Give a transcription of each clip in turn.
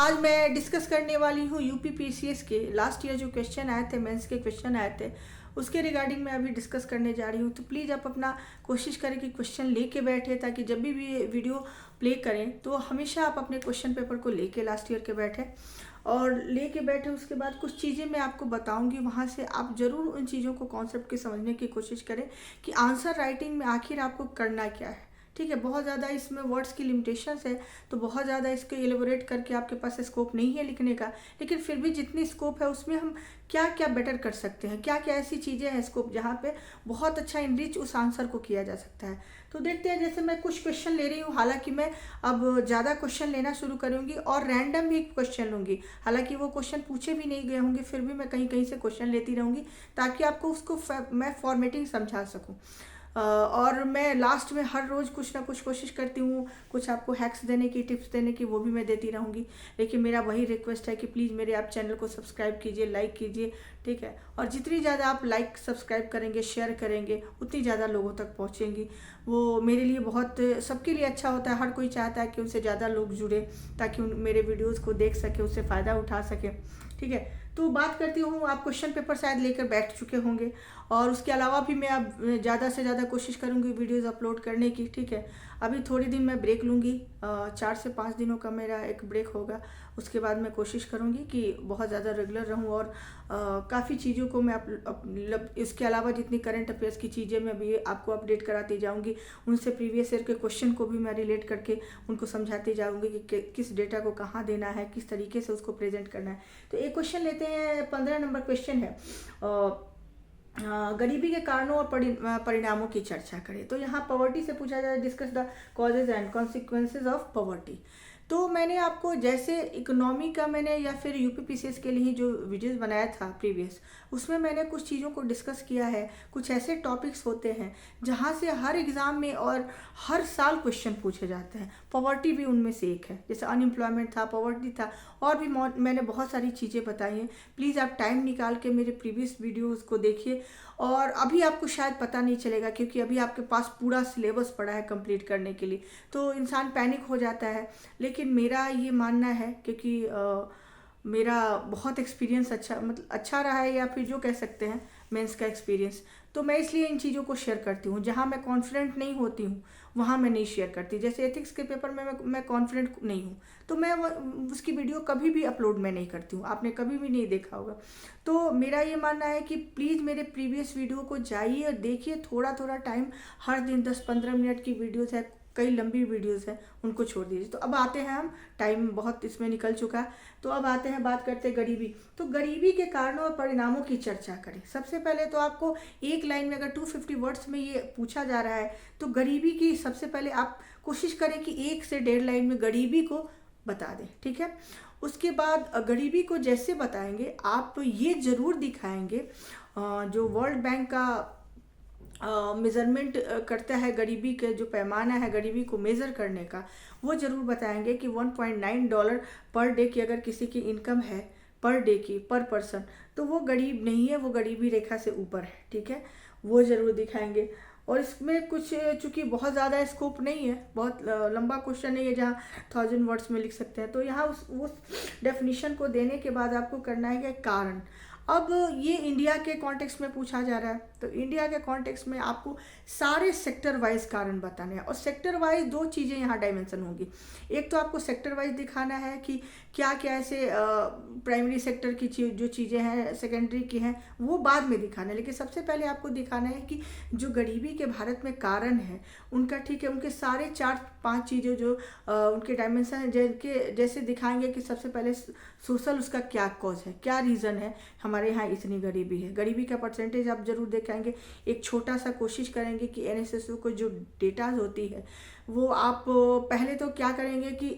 आज मैं डिस्कस करने वाली हूँ यूपी पीसीएस के लास्ट ईयर जो क्वेश्चन आए थे, मेंस के क्वेश्चन आए थे, उसके रिगार्डिंग मैं अभी डिस्कस करने जा रही हूँ। तो प्लीज़ आप अपना कोशिश करें कि क्वेश्चन लेके बैठे, ताकि जब भी वीडियो प्ले करें तो हमेशा आप अपने क्वेश्चन पेपर को लेके लास्ट ईयर के बैठे और लेके बैठे। उसके बाद कुछ चीज़ें मैं आपको बताऊंगी, वहाँ से आप ज़रूर उन चीज़ों को कॉन्सेप्ट की समझने की कोशिश करें कि आंसर राइटिंग में आखिर आपको करना क्या है। ठीक है, बहुत ज़्यादा इसमें वर्ड्स की लिमिटेशंस है, तो बहुत ज़्यादा इसको एलिबोरेट करके आपके पास स्कोप नहीं है लिखने का, लेकिन फिर भी जितनी स्कोप है उसमें हम क्या क्या बेटर कर सकते हैं, क्या क्या ऐसी चीज़ें हैं स्कोप जहाँ पे बहुत अच्छा इनरिच उस आंसर को किया जा सकता है। तो देखते हैं, जैसे मैं कुछ क्वेश्चन ले रही हूँ, हालांकि मैं अब ज़्यादा क्वेश्चन लेना शुरू करूँगी और रैंडम भी क्वेश्चन लूँगी। हालांकि वो क्वेश्चन पूछे भी नहीं गए होंगे, फिर भी मैं कहीं कहीं से क्वेश्चन लेती रहूँगी ताकि आपको उसको मैं फॉर्मेटिंग समझा सकूँ। और मैं लास्ट में हर रोज़ कुछ ना कुछ कोशिश करती हूँ, कुछ आपको हैक्स देने की, टिप्स देने की, वो भी मैं देती रहूँगी। लेकिन मेरा वही रिक्वेस्ट है कि प्लीज़ मेरे आप चैनल को सब्सक्राइब कीजिए, लाइक कीजिए, ठीक है। और जितनी ज़्यादा आप लाइक सब्सक्राइब करेंगे, शेयर करेंगे, उतनी ज़्यादा लोगों तक पहुँचेंगी। वो मेरे लिए बहुत, सबके लिए अच्छा होता है। हर कोई चाहता है कि उनसे ज़्यादा लोग जुड़े, ताकि मेरे वीडियोज़ को देख सके, उससे फ़ायदा उठा सके, ठीक है। तो बात करती हूँ, आप क्वेश्चन पेपर शायद लेकर बैठ चुके होंगे, और उसके अलावा भी मैं अब ज़्यादा से ज़्यादा कोशिश करूँगी वीडियोज़ अपलोड करने की, ठीक है। अभी थोड़ी दिन मैं ब्रेक लूँगी, 4 से 5 दिनों का मेरा एक ब्रेक होगा। उसके बाद मैं कोशिश करूँगी कि बहुत ज़्यादा रेगुलर रहूँ और काफ़ी चीज़ों को मैं इसके अलावा जितनी करंट अफेयर्स की चीज़ें मैं भी आपको अपडेट कराती जाऊँगी, उनसे प्रीवियस ईयर के क्वेश्चन को भी मैं रिलेट करके उनको समझाती जाऊँगी कि किस डेटा को कहाँ देना है, किस तरीके से उसको प्रेजेंट करना है। तो एक क्वेश्चन लेते हैं, 15 नंबर क्वेश्चन है। गरीबी के कारणों और परिणामों की चर्चा करें। तो यहाँ पॉवर्टी से पूछा जाए, discuss the causes and consequences of poverty. तो मैंने आपको जैसे इकोनॉमी का मैंने या फिर यूपी पीसीएस के लिए जो वीडियोस बनाया था प्रीवियस, उसमें मैंने कुछ चीज़ों को डिस्कस किया है। कुछ ऐसे टॉपिक्स होते हैं जहाँ से हर एग्ज़ाम में और हर साल क्वेश्चन पूछे जाते हैं। पॉवर्टी भी उनमें से एक है, जैसे अनएम्प्लॉयमेंट था, पॉवर्टी था, और भी मैंने बहुत सारी चीज़ें बताई हैं। प्लीज़ आप टाइम निकाल के मेरे प्रीवियस वीडियोज़ को देखिए। और अभी आपको शायद पता नहीं चलेगा, क्योंकि अभी आपके पास पूरा सिलेबस पड़ा है कंप्लीट करने के लिए, तो इंसान पैनिक हो जाता है। लेकिन मेरा ये मानना है, क्योंकि मेरा बहुत एक्सपीरियंस अच्छा रहा है, या फिर जो कह सकते हैं मेंस का एक्सपीरियंस, तो मैं इसलिए इन चीज़ों को शेयर करती हूँ। जहाँ मैं कॉन्फिडेंट नहीं होती हूँ वहाँ मैं नहीं शेयर करती। जैसे एथिक्स के पेपर में मैं कॉन्फिडेंट नहीं हूँ, तो मैं उसकी वीडियो कभी भी अपलोड मैं नहीं करती हूँ, आपने कभी भी नहीं देखा होगा। तो मेरा ये मानना है कि प्लीज़ मेरे प्रीवियस वीडियो को जाइए और देखिए, थोड़ा थोड़ा टाइम, हर दिन 10-15 मिनट की वीडियोज़ है, कई लंबी वीडियोस हैं, उनको छोड़ दीजिए। तो अब आते हैं हम, टाइम बहुत इसमें निकल चुका है, तो अब आते हैं, बात करते हैं गरीबी। तो गरीबी के कारणों और परिणामों की चर्चा करें। सबसे पहले तो आपको एक लाइन में, अगर 250 वर्ड्स में ये पूछा जा रहा है, तो गरीबी की सबसे पहले आप कोशिश करें कि 1 से 1.5 लाइन में गरीबी को बता दें, ठीक है। उसके बाद गरीबी को जैसे बताएंगे, आप ये ज़रूर दिखाएंगे, जो वर्ल्ड बैंक का मेज़रमेंट करता है गरीबी के, जो पैमाना है गरीबी को मेज़र करने का, वो ज़रूर बताएंगे कि $1.9 पर डे की अगर किसी की इनकम है, पर डे की, पर पर्सन, तो वो गरीब नहीं है, वो गरीबी रेखा से ऊपर है, ठीक है। वो ज़रूर दिखाएंगे। और इसमें कुछ, चूँकि बहुत ज़्यादा स्कोप नहीं है, बहुत लंबा क्वेश्चन नहीं है जहाँ 1000 वर्ड्स में लिख सकते हैं, तो यहाँ उस डेफिनेशन को देने के बाद आपको करना है कि कारण। अब ये इंडिया के कॉन्टेक्स्ट में पूछा जा रहा है, तो इंडिया के कॉन्टेक्स्ट में आपको सारे सेक्टर वाइज कारण बताने हैं। और सेक्टर वाइज 2 चीज़ें यहाँ डायमेंशन होंगी। एक तो आपको सेक्टर वाइज दिखाना है कि क्या क्या ऐसे प्राइमरी सेक्टर की जो चीज़ें हैं, सेकेंडरी की हैं, वो बाद में दिखाना है। लेकिन सबसे पहले आपको दिखाना है कि जो गरीबी के भारत में कारण है उनका, ठीक है, उनके सारे 4-5 चीज़ें जो उनके डायमेंशन है, जैसे दिखाएंगे कि सबसे पहले सोशल, उसका क्या कॉज है, क्या रीज़न है हमारे यहाँ इतनी गरीबी है। गरीबी का परसेंटेज आप जरूर दिखाएंगे। एक छोटा सा कोशिश करेंगे कि एनएसएसओ को जो डेटाज होती है, वो आप पहले तो क्या करेंगे कि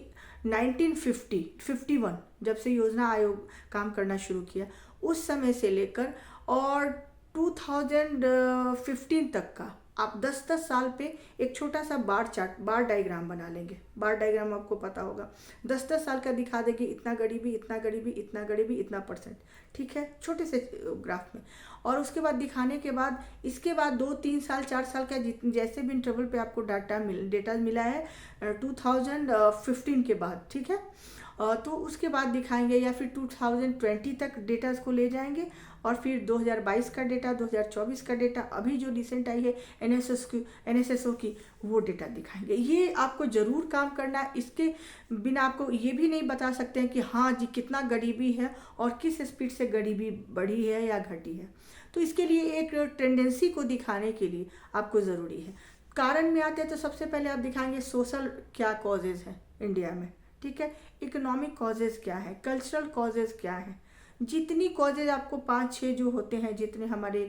1951 जब से योजना आयोग काम करना शुरू किया, उस समय से लेकर और 2015 तक का आप 10-10 साल पे एक छोटा सा बार चार्ट, बार डायग्राम बना लेंगे। बार डायग्राम आपको पता होगा, 10-10 साल का दिखा देंगे, इतना गरीबी, इतना गरीबी, इतना गरीबी, इतना परसेंट, ठीक है, छोटे से ग्राफ में। और उसके बाद दिखाने के बाद, इसके बाद 2-3 साल 4 साल का जैसे भी इंटरवल पे आपको डेटा मिला है 2015 के बाद, ठीक है। तो उसके बाद दिखाएंगे, या फिर 2020 तक डेटा को ले जाएंगे और फिर 2022 का डेटा, 2024 का डेटा, अभी जो रिसेंट आई है NSSO की वो डेटा दिखाएंगे। ये आपको ज़रूर काम करना है। इसके बिना आपको ये भी नहीं बता सकते हैं कि हाँ जी कितना गरीबी है और किस स्पीड से गरीबी बढ़ी है या घटी है। तो इसके लिए एक टेंडेंसी को दिखाने के लिए आपको ज़रूरी है। कारण में आते हैं तो सबसे पहले आप दिखाएंगे सोशल क्या कॉजेज़ हैं इंडिया में, ठीक है, इकोनॉमिक कॉजेज़ क्या है, कल्चरल कॉजेज़ क्या है। जितनी कॉजेज आपको 5-6 जो होते हैं, जितने हमारे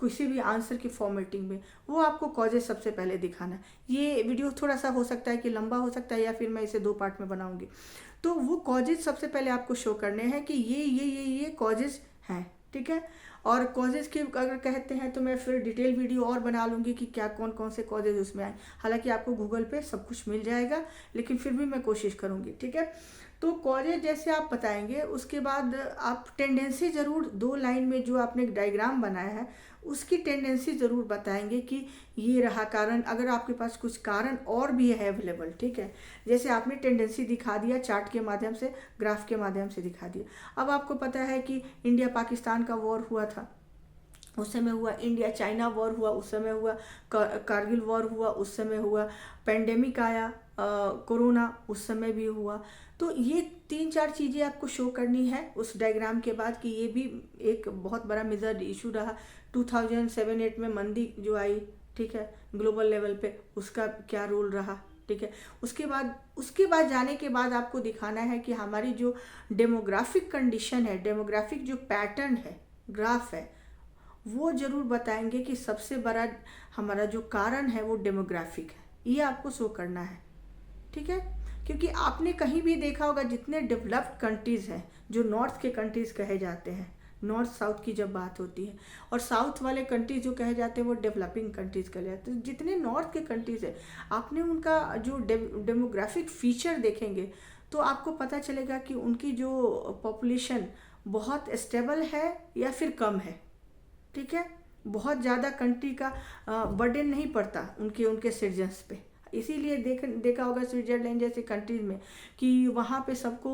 किसी भी आंसर की फॉर्मेटिंग में, वो आपको कॉजेज सबसे पहले दिखाना है। ये वीडियो थोड़ा सा हो सकता है कि लंबा हो सकता है, या फिर मैं इसे 2 पार्ट में बनाऊंगी। तो वो कॉजेज सबसे पहले आपको शो करने हैं कि ये कॉजेज हैं, ठीक है। और कॉजेज़ के अगर कहते हैं तो मैं फिर डिटेल वीडियो और बना लूँगी कि क्या कौन कौन से कॉजेज़ उसमें आए। हालांकि आपको गूगल पे सब कुछ मिल जाएगा, लेकिन फिर भी मैं कोशिश करूँगी, ठीक है। तो कॉजेज जैसे आप बताएंगे, उसके बाद आप टेंडेंसी ज़रूर 2 लाइन में जो आपने एक डायग्राम बनाया है उसकी टेंडेंसी ज़रूर बताएंगे कि ये रहा कारण। अगर आपके पास कुछ कारण और भी है अवेलेबल, ठीक है, जैसे आपने टेंडेंसी दिखा दिया चार्ट के माध्यम से, ग्राफ के माध्यम से दिखा दिया। अब आपको पता है कि इंडिया पाकिस्तान का वॉर हुआ था, उस समय हुआ, इंडिया चाइना वॉर हुआ उस समय हुआ, कारगिल वॉर हुआ उस समय हुआ, पेंडेमिक आया कोरोना उस समय भी हुआ। तो ये 3-4 चीज़ें आपको शो करनी है उस डायग्राम के बाद कि ये भी एक बहुत बड़ा मेजर इशू रहा। 2007-8 में मंदी जो आई, ठीक है, ग्लोबल लेवल पे, उसका क्या रोल रहा, ठीक है। उसके बाद जाने के बाद आपको दिखाना है कि हमारी जो डेमोग्राफिक कंडीशन है, डेमोग्राफिक जो पैटर्न है, ग्राफ है, वो ज़रूर बताएंगे कि सबसे बड़ा हमारा जो कारण है वो डेमोग्राफिक है। ये आपको शो करना है, ठीक है। क्योंकि आपने कहीं भी देखा होगा जितने डेवलप्ड कंट्रीज़ हैं, जो नॉर्थ के कंट्रीज़ कहे जाते हैं, नॉर्थ साउथ की जब बात होती है, और साउथ वाले कंट्रीज जो कहे जाते हैं वो डेवलपिंग कंट्रीज़ कहे जाते हैं। जितने नॉर्थ के कंट्रीज़ है, आपने उनका जो डेमोग्राफिक फीचर देखेंगे तो आपको पता चलेगा कि उनकी जो पॉपुलेशन बहुत स्टेबल है या फिर कम है, ठीक है। बहुत ज़्यादा कंट्री का बर्डन नहीं पड़ता उनके सिटीजन्स पे। इसीलिए देखा होगा स्विट्जरलैंड जैसे कंट्रीज में कि वहाँ पे सबको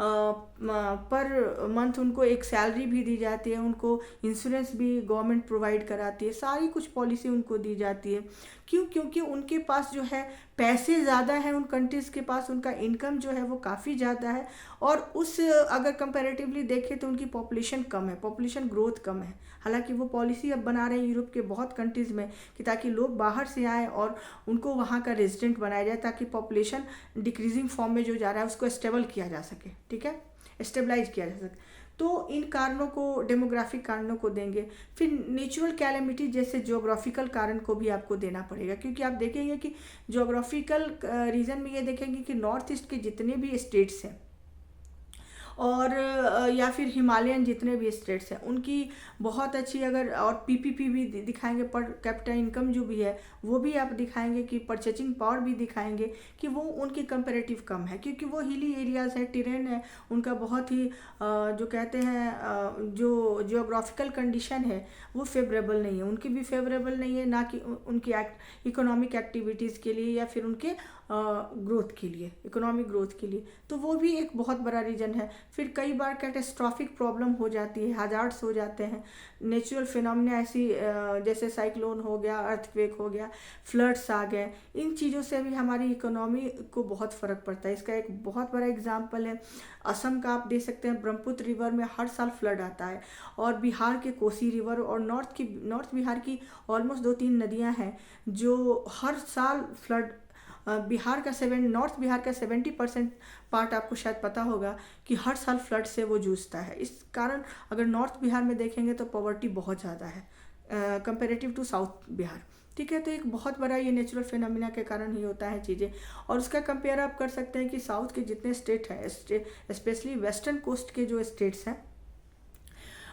पर मंथ उनको एक सैलरी भी दी जाती है, उनको इंश्योरेंस भी गवर्नमेंट प्रोवाइड कराती है, सारी कुछ पॉलिसी उनको दी जाती है। क्यों? क्योंकि उनके पास जो है पैसे ज़्यादा हैं, उन कंट्रीज़ के पास उनका इनकम जो है वो काफ़ी ज़्यादा है, और उस अगर कंपैरेटिवली देखें तो उनकी पॉपुलेशन कम है, पॉपुलेशन ग्रोथ कम है। हालांकि वो पॉलिसी अब बना रहे हैं यूरोप के बहुत कंट्रीज़ में कि ताकि लोग बाहर से आएँ और उनको वहाँ का रेजिडेंट बनाया जाए, ताकि पॉपुलेशन डिक्रीजिंग फॉर्म में जो जा रहा है उसको स्टेबल किया जा सके, ठीक है, स्टेबलाइज किया जा सके। तो इन कारणों को, डेमोग्राफिक कारणों को देंगे। फिर नेचुरल कैलेमिटी जैसे ज्योग्राफिकल कारण को भी आपको देना पड़ेगा, क्योंकि आप देखेंगे कि ज्योग्राफिकल रीजन में ये देखेंगे कि नॉर्थ ईस्ट के जितने भी स्टेट्स हैं और या फिर हिमालयन जितने भी स्टेट्स हैं उनकी बहुत अच्छी, अगर और पीपीपी भी दिखाएंगे, पर कैपिटा इनकम जो भी है वो भी आप दिखाएंगे कि परचेजिंग पावर भी दिखाएंगे कि वो उनकी कंपैरेटिव कम है, क्योंकि वो हिली एरियाज़ है, टेरेन है उनका बहुत ही जो कहते हैं जो जियोग्राफिकल कंडीशन है वो फेवरेबल नहीं है, उनकी भी फेवरेबल नहीं है, ना कि उनकी इकोनॉमिक एक्टिविटीज़ के लिए या फिर उनके ग्रोथ के लिए, इकोनॉमिक ग्रोथ के लिए। तो वो भी एक बहुत बड़ा रीज़न है। फिर कई बार कैटेस्ट्रॉफिक प्रॉब्लम हो जाती है, हजार्ड्स हो जाते हैं, नेचुरल फिनोमिना ऐसी जैसे साइक्लोन हो गया, अर्थक्वेक हो गया, फ्लड्स आ गए, इन चीज़ों से भी हमारी इकोनॉमी को बहुत फ़र्क पड़ता है। इसका एक बहुत बड़ा एग्जांपल है असम का, आप देख सकते हैं ब्रह्मपुत्र रिवर में हर साल फ्लड आता है, और बिहार के कोसी रिवर और नॉर्थ बिहार की ऑलमोस्ट 2-3 नदियाँ हैं जो हर साल फ्लड, नॉर्थ बिहार का 70% पार्ट आपको शायद पता होगा कि हर साल फ्लड से वो जूझता है। इस कारण अगर नॉर्थ बिहार में देखेंगे तो पॉवर्टी बहुत ज़्यादा है कंपेरेटिव टू साउथ बिहार, ठीक है। तो एक बहुत बड़ा ये नेचुरल फिनोमिना के कारण ही होता है चीज़ें। और उसका कंपेयर आप कर सकते हैं कि साउथ के जितने स्टेट हैं, स्पेशली वेस्टर्न कोस्ट के जो स्टेट्स हैं,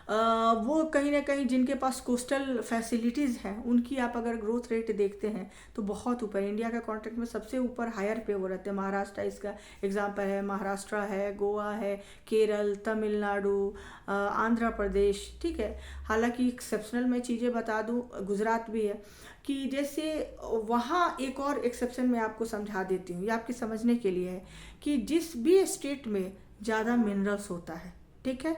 वो कहीं ना कहीं जिनके पास कोस्टल फैसिलिटीज़ हैं उनकी आप अगर ग्रोथ रेट देखते हैं तो बहुत ऊपर, इंडिया का कॉन्टेक्ट में सबसे ऊपर हायर पे वो रहते हैं। महाराष्ट्र इसका एग्जाम्पल है, महाराष्ट्र है, गोवा है, केरल, तमिलनाडु, आंध्र प्रदेश, ठीक है। हालांकि एक्सेप्शनल मैं चीज़ें बता दूं, गुजरात भी है कि जैसे वहाँ एक और एक्सेप्शन मैं आपको समझा देती हूँ, ये आपके समझने के लिए है कि जिस भी स्टेट में ज़्यादा मिनरल्स होता है, ठीक है,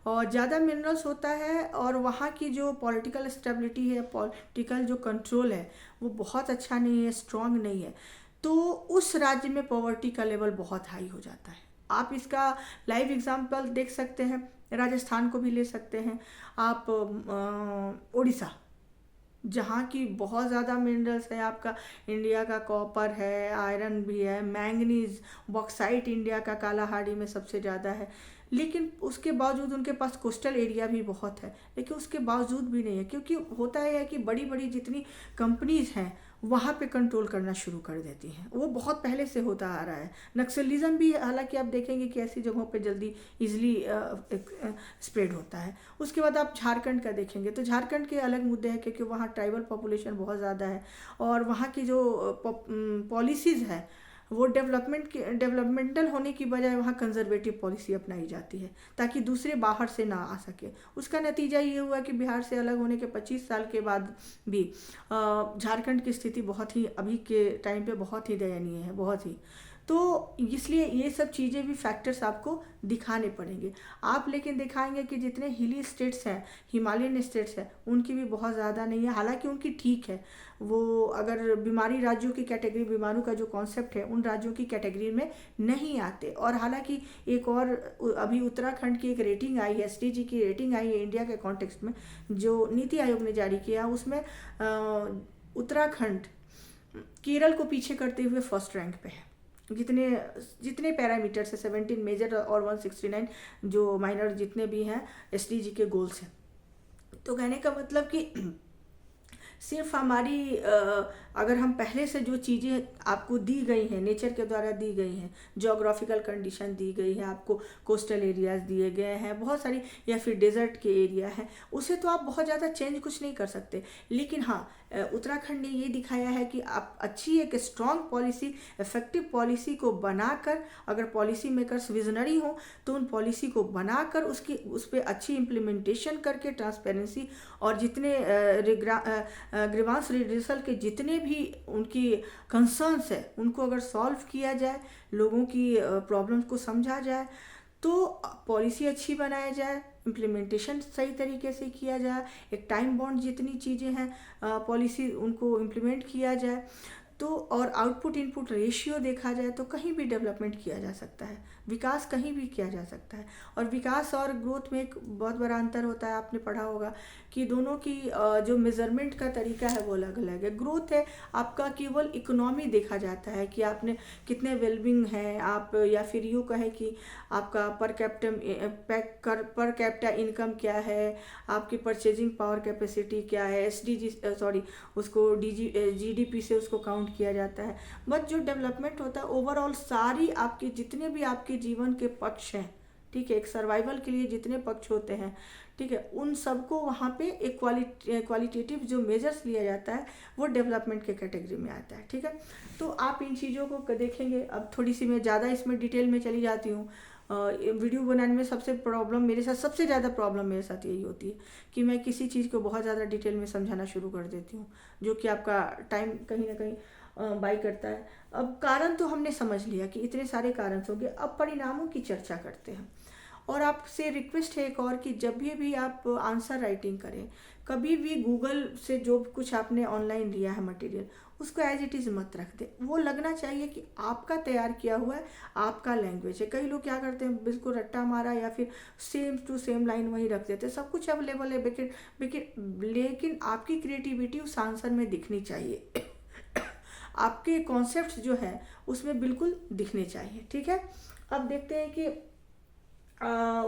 और ज़्यादा मिनरल्स होता है और वहाँ की जो पॉलिटिकल स्टेबिलिटी है, पॉलिटिकल जो कंट्रोल है वो बहुत अच्छा नहीं है, स्ट्रांग नहीं है, तो उस राज्य में पॉवर्टी का लेवल बहुत हाई हो जाता है। आप इसका लाइव एग्जांपल देख सकते हैं, राजस्थान को भी ले सकते हैं आप, उड़ीसा, जहाँ की बहुत ज़्यादा मिनरल्स है, आपका इंडिया का कॉपर है, आयरन भी है, मैंगनीज, बॉक्साइट इंडिया का कालाहांडी में सबसे ज़्यादा है, लेकिन उसके बावजूद उनके पास कोस्टल एरिया भी बहुत है, लेकिन उसके बावजूद भी नहीं है, क्योंकि होता है कि बड़ी बड़ी जितनी कंपनीज हैं वहाँ पे कंट्रोल करना शुरू कर देती हैं। वो बहुत पहले से होता आ रहा है। नक्सलिज्म भी हालांकि आप देखेंगे कि ऐसी जगहों पे जल्दी इजीली स्प्रेड होता है। उसके बाद आप झारखंड का देखेंगे तो झारखंड के अलग मुद्दे हैं, क्योंकि वहाँ ट्राइबल पॉपुलेशन बहुत ज़्यादा है और वहाँ की जो पॉलिसीज़ है वो डेवलपमेंटल होने की बजाय वहाँ कंजर्वेटिव पॉलिसी अपनाई जाती है ताकि दूसरे बाहर से ना आ सके। उसका नतीजा ये हुआ कि बिहार से अलग होने के 25 साल के बाद भी झारखंड की स्थिति बहुत ही अभी के टाइम पे बहुत ही दयनीय है, बहुत ही। तो इसलिए ये सब चीज़ें भी फैक्टर्स आपको दिखाने पड़ेंगे आप, लेकिन दिखाएंगे कि जितने हिली स्टेट्स हैं, हिमालयन स्टेट्स हैं, उनकी भी बहुत ज़्यादा नहीं है, हालांकि उनकी ठीक है। वो अगर बीमारी राज्यों की कैटेगरी, बीमारों का जो कॉन्सेप्ट है उन राज्यों की कैटेगरी में नहीं आते। और हालांकि एक और अभी उत्तराखंड की एक रेटिंग आई है, एसडीजी की रेटिंग आई है इंडिया के कॉन्टेक्स्ट में, जो नीति आयोग ने जारी किया, उसमें उत्तराखंड केरल को पीछे करते हुए फर्स्ट रैंक पे है। जितने जितने पैरामीटर्स है, 17 मेजर और 169 जो माइनर जितने भी हैं एसडीजी के गोल्स हैं। तो कहने का मतलब कि सिर्फ हमारी अगर हम पहले से जो चीज़ें आपको दी गई हैं, नेचर के द्वारा दी गई हैं, जोग्राफिकल कंडीशन दी गई है आपको, कोस्टल एरियाज़ दिए गए हैं बहुत सारी, या फिर डेजर्ट के एरिया हैं, उसे तो आप बहुत ज़्यादा चेंज कुछ नहीं कर सकते। लेकिन हाँ, उत्तराखंड ने ये दिखाया है कि आप अच्छी एक स्ट्रॉन्ग पॉलिसी, इफेक्टिव पॉलिसी को बनाकर, अगर पॉलिसी मेकर्स विजनरी हों तो उन पॉलिसी को बनाकर उस पर अच्छी इम्प्लीमेंटेशन करके, ट्रांसपेरेंसी और जितने ग्रीवांस रिड्यूसल के जितने भी उनकी कंसर्न्स है उनको अगर सॉल्व किया जाए, लोगों की प्रॉब्लम्स को समझा जाए, तो पॉलिसी अच्छी बनाया जाए, इम्प्लीमेंटेशन सही तरीके से किया जाए, एक टाइम बाउंड जितनी चीज़ें हैं पॉलिसी उनको इम्प्लीमेंट किया जाए, तो और आउटपुट इनपुट रेशियो देखा जाए तो कहीं भी डेवलपमेंट किया जा सकता है, विकास कहीं भी किया जा सकता है। और विकास और ग्रोथ में एक बहुत बड़ा अंतर होता है, आपने पढ़ा होगा कि दोनों की जो मेज़रमेंट का तरीका है वो अलग अलग है। ग्रोथ है आपका केवल इकोनॉमी देखा जाता है कि आपने कितने वेलबिंग है आप, या फिर यूँ कहे कि आपका पर कैपिटा इनकम क्या है, आपकी परचेजिंग पावर कैपेसिटी क्या है, उसको जीडीपी से उसको काउंट किया जाता है। बट जो डेवलपमेंट होता है ओवरऑल सारी आपके जितने भी आपके जीवन के पक्ष हैं, ठीक है, एक सर्वाइवल के लिए जितने पक्ष होते हैं, ठीक है, उन सबको वहाँ पे एक क्वालिटेटिव जो मेजर्स लिया जाता है वो डेवलपमेंट के कैटेगरी में आता है, ठीक है। तो आप इन चीज़ों को देखेंगे। अब थोड़ी सी मैं ज़्यादा इसमें डिटेल में चली जाती हूँ। वीडियो बनाने में सबसे ज़्यादा प्रॉब्लम मेरे साथ यही होती है कि मैं किसी चीज़ को बहुत ज़्यादा डिटेल में समझाना शुरू कर देती हूँ, जो कि आपका टाइम कहीं ना कहीं बाई करता है। अब कारण तो हमने समझ लिया कि इतने सारे कारण होंगे, अब परिणामों की चर्चा करते हैं। और आपसे रिक्वेस्ट है एक और कि जब भी आप आंसर राइटिंग करें, कभी भी गूगल से जो कुछ आपने ऑनलाइन लिया है मटेरियल, उसको एज इट इज़ मत रख दे। वो लगना चाहिए कि आपका तैयार किया हुआ है, आपका लैंग्वेज है। कई लोग क्या करते हैं, बिल्कुल रट्टा मारा या फिर सेम टू सेम लाइन वहीं रख देते हैं। सब कुछ अवेलेबल है लेकिन आपकी क्रिएटिविटी उस आंसर में दिखनी चाहिए आपके कॉन्सेप्ट्स जो है उसमें बिल्कुल दिखने चाहिए, ठीक है। अब देखते हैं कि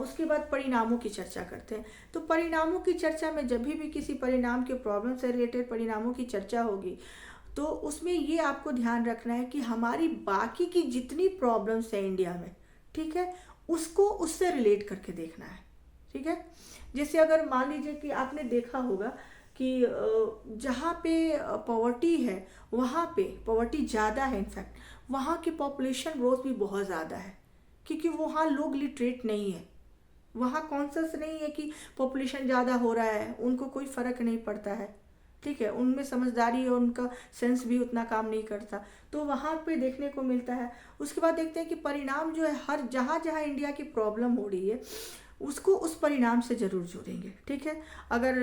उसके बाद परिणामों की चर्चा करते हैं। तो परिणामों की चर्चा में जब भी किसी परिणाम के प्रॉब्लम से रिलेटेड परिणामों की चर्चा होगी तो उसमें ये आपको ध्यान रखना है कि हमारी बाकी की जितनी प्रॉब्लम्स है इंडिया में, ठीक है, उसको उससे रिलेट करके देखना है, ठीक है। जैसे अगर मान लीजिए कि आपने देखा होगा कि जहाँ पे पॉवर्टी है, वहाँ पे पॉवर्टी ज़्यादा है, इनफैक्ट वहाँ की पॉपुलेशन ग्रोथ भी बहुत ज़्यादा है, क्योंकि वहाँ लोग लिटरेट नहीं है, वहाँ कॉन्शस नहीं है कि पॉपुलेशन ज़्यादा हो रहा है, उनको कोई फ़र्क नहीं पड़ता है, ठीक है, उनमें समझदारी और उनका सेंस भी उतना काम नहीं करता, तो वहाँ पे देखने को मिलता है। उसके बाद देखते हैं कि परिणाम जो है हर जहाँ जहाँ इंडिया की प्रॉब्लम हो रही है उसको उस परिणाम से ज़रूर जोड़ेंगे, ठीक है। अगर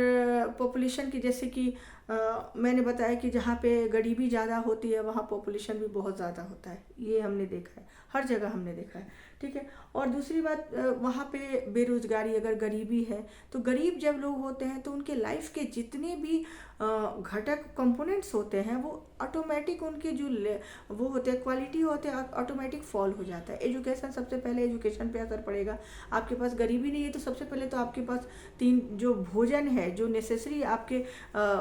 पॉपुलेशन की, जैसे कि मैंने बताया कि जहाँ पे गरीबी ज़्यादा होती है वहाँ पॉपुलेशन भी बहुत ज़्यादा होता है, ये हमने देखा है, हर जगह हमने देखा है, ठीक है। और दूसरी बात, वहाँ पे बेरोज़गारी, अगर गरीबी है तो गरीब जब लोग होते हैं तो उनके लाइफ के जितने भी घटक कंपोनेंट्स होते हैं वो ऑटोमेटिक उनके जो वो होते हैं क्वालिटी होते हैं ऑटोमेटिक फॉल हो जाता है। एजुकेशन, सबसे पहले एजुकेशन पे असर पड़ेगा। आपके पास गरीबी नहीं है तो सबसे पहले तो आपके पास तीन जो भोजन है, जो नेसेसरी आपके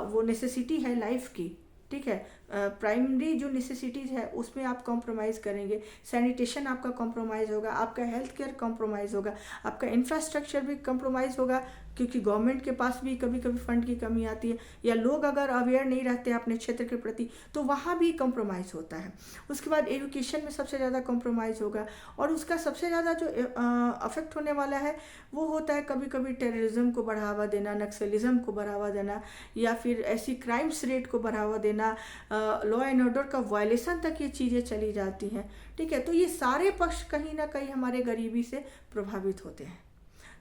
वो नेसेसिटी है लाइफ की, ठीक है, प्राइमरी जो नेसेसिटीज़ है उसमें आप कॉम्प्रोमाइज़ करेंगे, सैनिटेशन आपका कॉम्प्रोमाइज़ होगा, आपका हेल्थ केयर कॉम्प्रोमाइज़ होगा, आपका इंफ्रास्ट्रक्चर भी कॉम्प्रोमाइज़ होगा, क्योंकि गवर्नमेंट के पास भी कभी कभी फंड की कमी आती है, या लोग अगर अवेयर नहीं रहते अपने क्षेत्र के प्रति तो वहाँ भी कॉम्प्रोमाइज़ होता है। उसके बाद एजुकेशन में सबसे ज़्यादा कॉम्प्रोमाइज़ होगा, और उसका सबसे ज़्यादा जो अफेक्ट होने वाला है वो होता है कभी कभी टेररिज्म को बढ़ावा देना, नक्सलिज्म को बढ़ावा देना, या फिर ऐसी क्राइम्स रेट को बढ़ावा देना, लॉ एंड ऑर्डर का वायलेशन तक ये चीज़ें चली जाती हैं, ठीक है। तो ये सारे पक्ष कहीं ना कहीं हमारे गरीबी से प्रभावित होते हैं।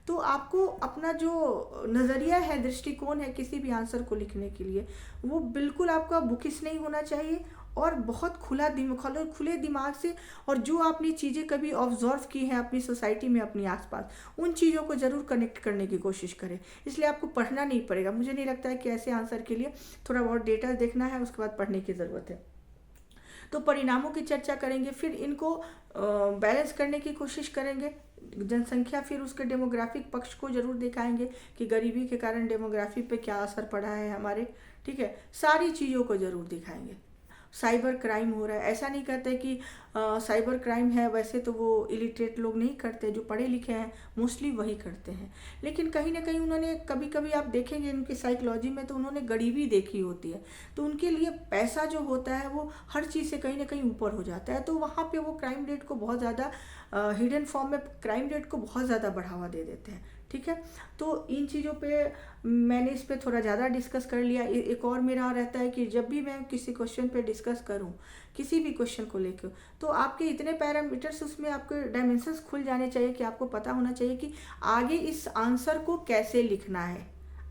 तो आपको अपना जो नज़रिया है, दृष्टिकोण है किसी भी आंसर को लिखने के लिए, वो बिल्कुल आपका बुकिश नहीं होना चाहिए, और बहुत खुले दिमाग से, और जो आपने चीज़ें कभी ऑब्जर्व की हैं अपनी सोसाइटी में, अपनी आसपास, उन चीज़ों को ज़रूर कनेक्ट करने की कोशिश करें। इसलिए आपको पढ़ना नहीं पड़ेगा, मुझे नहीं लगता है कि ऐसे आंसर के लिए थोड़ा बहुत डेटा देखना है, उसके बाद पढ़ने की ज़रूरत है। तो परिणामों की चर्चा करेंगे, फिर इनको बैलेंस करने की कोशिश करेंगे, जनसंख्या, फिर उसके डेमोग्राफिक पक्ष को जरूर दिखाएंगे कि गरीबी के कारण डेमोग्राफी पे क्या असर पड़ा है हमारे, ठीक है, सारी चीज़ों को जरूर दिखाएंगे। साइबर क्राइम हो रहा है, ऐसा नहीं कहते कि साइबर क्राइम है, वैसे तो वो इलिटरेट लोग नहीं करते, जो पढ़े लिखे हैं मोस्टली वही करते हैं, लेकिन कहीं ना कहीं उन्होंने कभी कभी आप देखेंगे इनकी साइकोलॉजी में तो उन्होंने गरीबी देखी होती है, तो उनके लिए पैसा जो होता है वो हर चीज़ से कहीं ना कहीं ऊपर हो जाता है, तो वहाँ पे वो क्राइम रेट को बहुत ज़्यादा, हिडन फॉर्म में क्राइम रेट को बहुत ज़्यादा बढ़ावा दे देते हैं, ठीक है। तो इन चीज़ों पे मैंने इस पे थोड़ा ज़्यादा डिस्कस कर लिया। एक और मेरा रहता है कि जब भी मैं किसी क्वेश्चन पे डिस्कस करूं, किसी भी क्वेश्चन को लेकर, तो आपके इतने पैरामीटर्स, उसमें आपके डायमेंशंस खुल जाने चाहिए कि आपको पता होना चाहिए कि आगे इस आंसर को कैसे लिखना है।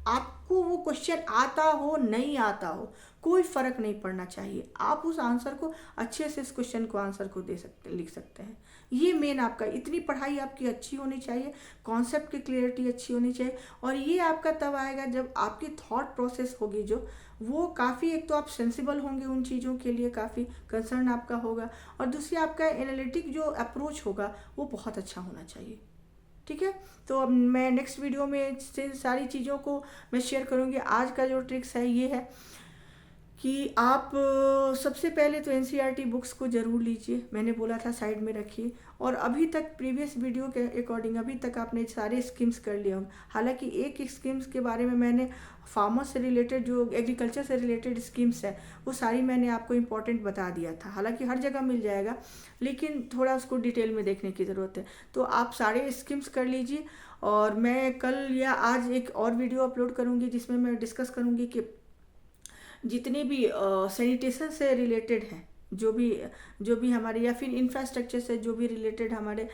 आपको वो क्वेश्चन आता हो नहीं आता हो कोई फ़र्क नहीं पड़ना चाहिए, आप उस आंसर को अच्छे से, इस क्वेश्चन को आंसर को लिख सकते हैं। ये मेन आपका, इतनी पढ़ाई आपकी अच्छी होनी चाहिए, कॉन्सेप्ट की क्लियरिटी अच्छी होनी चाहिए, और ये आपका तब आएगा जब आपकी थॉट प्रोसेस होगी जो वो काफ़ी, एक तो आप सेंसिबल होंगे उन चीज़ों के लिए, काफ़ी कंसर्न आपका होगा, और दूसरी आपका एनालिटिक जो अप्रोच होगा वो बहुत अच्छा होना चाहिए, ठीक है। तो अब मैं नेक्स्ट वीडियो में से सारी चीज़ों को मैं शेयर करूँगी। आज का जो ट्रिक्स है ये है कि आप सबसे पहले तो एनसीईआरटी बुक्स को ज़रूर लीजिए, मैंने बोला था साइड में रखिए, और अभी तक प्रीवियस वीडियो के अकॉर्डिंग अभी तक आपने सारे स्कीम्स कर लिए होंगे। हालांकि एक स्कीम्स के बारे में मैंने फार्मर से रिलेटेड, जो एग्रीकल्चर से रिलेटेड स्कीम्स है वो सारी मैंने आपको इम्पोर्टेंट बता दिया था, हालांकि हर जगह मिल जाएगा लेकिन थोड़ा उसको डिटेल में देखने की ज़रूरत है। तो आप सारे स्कीम्स कर लीजिए, और मैं कल या आज एक और वीडियो अपलोड करूँगी जिसमें मैं डिस्कस करूँगी कि जितने भी सैनिटेशन से रिलेटेड हैं, जो भी हमारे, या फिर इंफ्रास्ट्रक्चर से जो भी रिलेटेड हमारे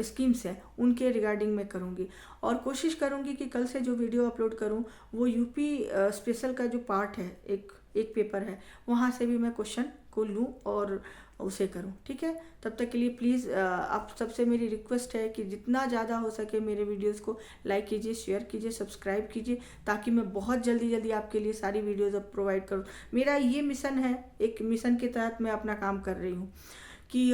स्कीम्स हैं उनके रिगार्डिंग मैं करूँगी, और कोशिश करूँगी कि कल से जो वीडियो अपलोड करूँ वो यूपी स्पेशल का जो पार्ट है, एक पेपर है, वहाँ से भी मैं क्वेश्चन को लूँ और उसे करूं, ठीक है। तब तक के लिए प्लीज़ आप सबसे मेरी रिक्वेस्ट है कि जितना ज़्यादा हो सके मेरे वीडियोस को लाइक कीजिए, शेयर कीजिए, सब्सक्राइब कीजिए, ताकि मैं बहुत जल्दी आपके लिए सारी वीडियोस अब प्रोवाइड करूं। मेरा ये मिशन है, एक मिशन के तहत मैं अपना काम कर रही हूँ कि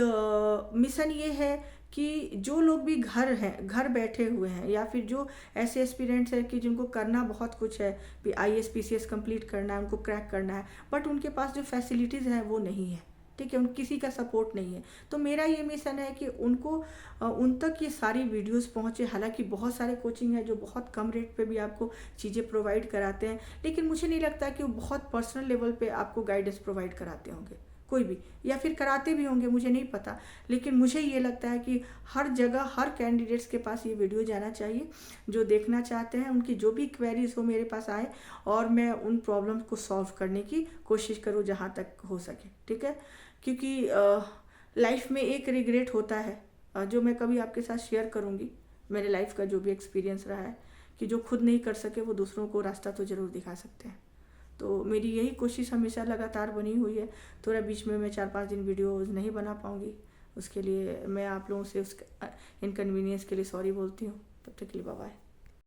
मिशन ये है कि जो लोग भी घर बैठे हुए हैं, या फिर जो ऐसे एस्पिरेंट्स हैं कि जिनको करना बहुत कुछ है, IAS PCS कंप्लीट करना है, उनको क्रैक करना है, बट उनके पास जो फैसिलिटीज़ हैं वो नहीं है, ठीक है, उन किसी का सपोर्ट नहीं है। तो मेरा ये मिशन है कि उनको उन तक ये सारी वीडियोस पहुँचे। हालांकि बहुत सारे कोचिंग है जो बहुत कम रेट पे भी आपको चीज़ें प्रोवाइड कराते हैं, लेकिन मुझे नहीं लगता कि वो बहुत पर्सनल लेवल पे आपको गाइडेंस प्रोवाइड कराते होंगे कोई भी, या फिर कराते भी होंगे, मुझे नहीं पता। लेकिन मुझे ये लगता है कि हर जगह हर कैंडिडेट्स के पास ये वीडियो जाना चाहिए जो देखना चाहते हैं। उनकी जो भी क्वेरीज हो मेरे पास आए और मैं उन प्रॉब्लम को सॉल्व करने की कोशिश करूँ जहाँ तक हो सके, ठीक है। क्योंकि लाइफ में एक रिग्रेट होता है जो मैं कभी आपके साथ शेयर करूँगी, मेरे लाइफ का जो भी एक्सपीरियंस रहा है, कि जो खुद नहीं कर सके वो दूसरों को रास्ता तो ज़रूर दिखा सकते हैं। तो मेरी यही कोशिश हमेशा लगातार बनी हुई है। थोड़ा बीच में मैं 4-5 दिन वीडियोज़ नहीं बना पाऊँगी, उसके लिए मैं आप लोगों से उस इनकन्वीनियंस के लिए सॉरी बोलती हूँ। तब तक के लिए बाय बाय।